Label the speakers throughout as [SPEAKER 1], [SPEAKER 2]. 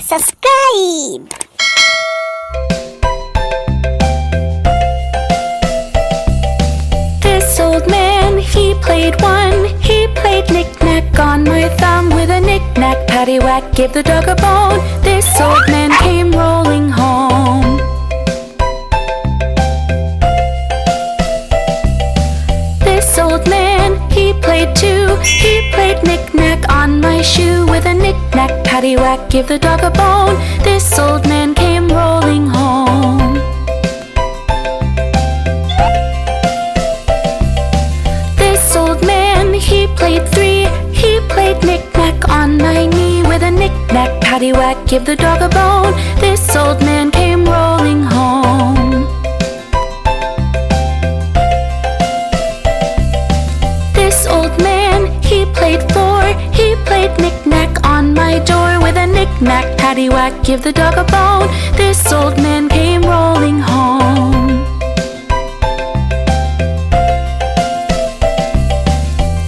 [SPEAKER 1] subscribe!
[SPEAKER 2] This old man, he played one. He played knick-knack on my thumb. With a knick-knack, paddywhack, give the dog a bone. This old man came rolling home. This old man, he played two. He played knick-knack on my shoe. With a knick-knack, paddywhack, give the dog a bone. This old man came rolling home. This old man, he played three. He played knick-knack on my knee. With a knick-knack, paddywhack, give the dog a bone. This old man came rolling home. This old man, he played four. He played knick-knack on my door. With a knick-knack, paddywhack, give the dog a bone. This old man came rolling home.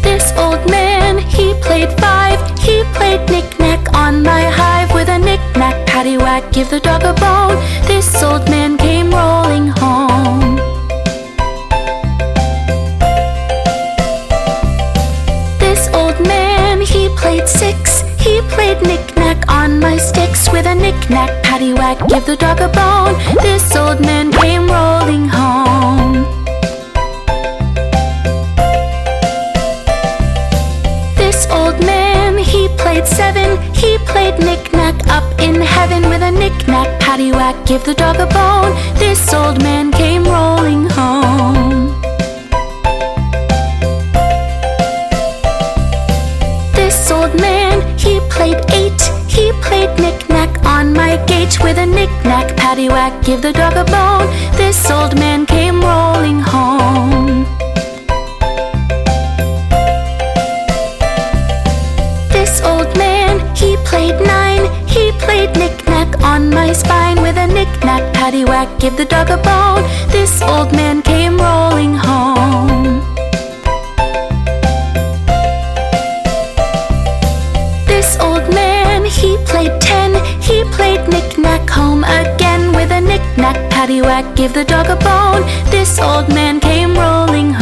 [SPEAKER 2] This old man, he played five. He played knick-knack on my hive. With a knick-knack, paddywhack, give the dog a bone. This old man came rolling home. This old man, he played six. He played knick-knack on my sticks. With a knick-knack, paddywhack, give the dog a bone. This old man came rolling home. This old man, he played seven. He played knick-knack up in heaven. With a knick-knack, paddywhack, give the dog a bone. This old man came rolling home. This old man, he played eight. He played knick-knack on my gate. With a knick-knack, paddywhack, give the dog a bone. This old man came rolling home. This old man, he played nine. He played knick-knack on my spine. With a knick-knack, paddywhack, give the dog a bone. This old man came rolling home. This old man, he played ten. He played knick-knack home again. With a knick-knack, paddywhack, give the dog a bone. This old man came rolling home.